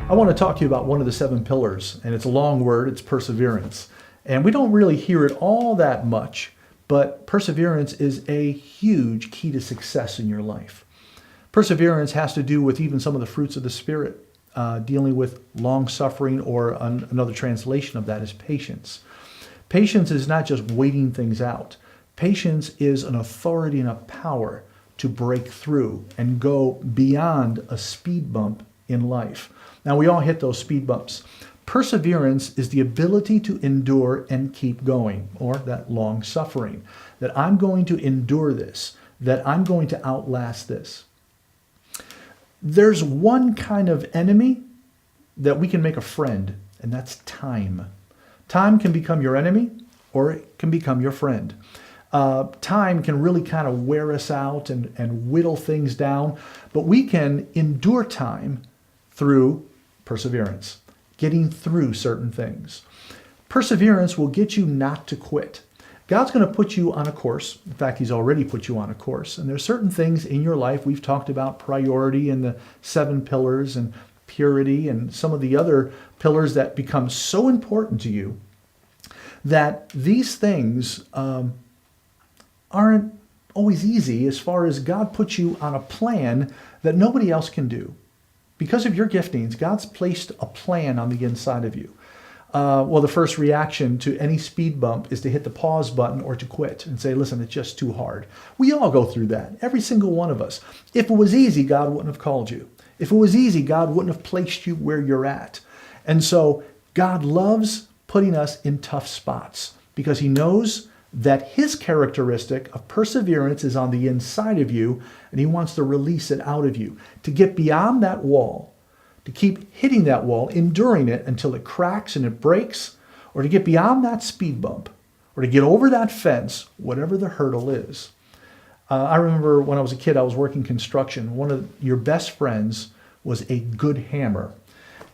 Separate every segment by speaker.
Speaker 1: I want to talk to you about one of the 7 pillars, and it's a long word, it's perseverance. And we don't really hear it all that much, but perseverance is a huge key to success in your life. Perseverance has to do with even some of the fruits of the Spirit, dealing with long suffering, or another translation of that is patience. Patience is not just waiting things out. Patience is an authority and a power to break through and go beyond a speed bump in life. Now, we all hit those speed bumps. Perseverance is the ability to endure and keep going, or that long suffering, that I'm going to endure this, that I'm going to outlast this. There's one kind of enemy that we can make a friend, and that's time. Time can become your enemy, or it can become your friend. Time can really kind of wear us out and whittle things down, but we can endure time through perseverance, getting through certain things. Perseverance will get you not to quit. God's going to put you on a course. In fact, He's already put you on a course. And there's certain things in your life. We've talked about priority and the 7 pillars and purity and some of the other pillars that become so important to you that these things aren't always easy, as far as God puts you on a plan that nobody else can do. Because of your giftings, God's placed a plan on the inside of you. Well, the first reaction to any speed bump is to hit the pause button or to quit and say, listen, it's just too hard. We all go through that, every single one of us. If it was easy, God wouldn't have called you. If it was easy, God wouldn't have placed you where you're at. And so God loves putting us in tough spots because He knows that His characteristic of perseverance is on the inside of you, and He wants to release it out of you, to get beyond that wall, to keep hitting that wall, enduring it until it cracks and it breaks, or to get beyond that speed bump, or to get over that fence, whatever the hurdle is. I remember when I was a kid, I was working construction. One of your best friends was a good hammer.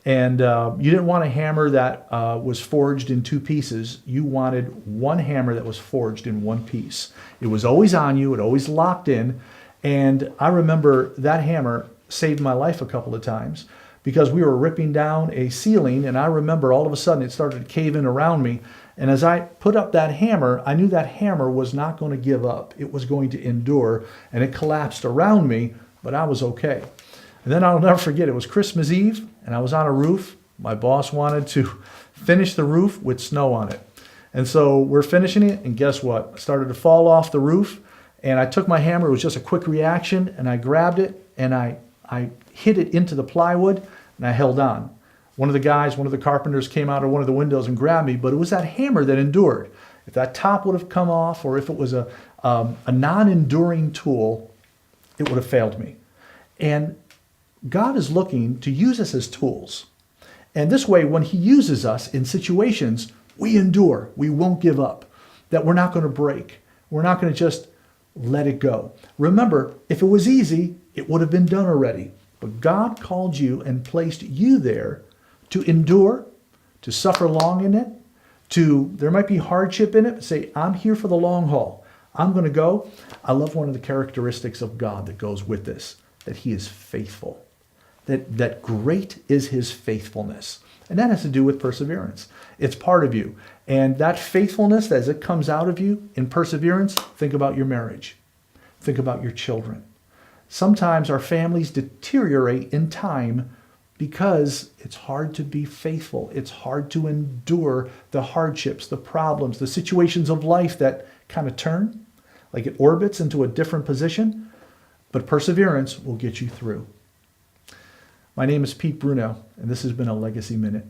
Speaker 1: And you didn't want a hammer that was forged in 2 pieces. You wanted one hammer that was forged in 1 piece. It was always on you. It always locked in. And I remember that hammer saved my life a couple of times because we were ripping down a ceiling. And I remember all of a sudden it started to cave in around me. And as I put up that hammer, I knew that hammer was not going to give up. It was going to endure. And it collapsed around me, but I was okay. And then I'll never forget, it was Christmas Eve, and I was on a roof. My boss wanted to finish the roof with snow on it. And so we're finishing it, and guess what? I started to fall off the roof, and I took my hammer. It was just a quick reaction, and I grabbed it, and I hit it into the plywood, and I held on. One of the carpenters came out of one of the windows and grabbed me, but it was that hammer that endured. If that top would have come off, or if it was a non-enduring tool, it would have failed me. And God is looking to use us as tools. And this way, when He uses us in situations, we endure. We won't give up. That we're not going to break. We're not going to just let it go. Remember, if it was easy, it would have been done already. But God called you and placed you there to endure, to suffer long in it, there might be hardship in it, but say, I'm here for the long haul. I'm going to go. I love one of the characteristics of God that goes with this, that He is faithful. That great is His faithfulness. And that has to do with perseverance. It's part of you. And that faithfulness, as it comes out of you in perseverance, think about your marriage. Think about your children. Sometimes our families deteriorate in time because it's hard to be faithful. It's hard to endure the hardships, the problems, the situations of life that kind of turn, like it orbits into a different position. But perseverance will get you through. My name is Bruno, and this has been a Legacy Minute.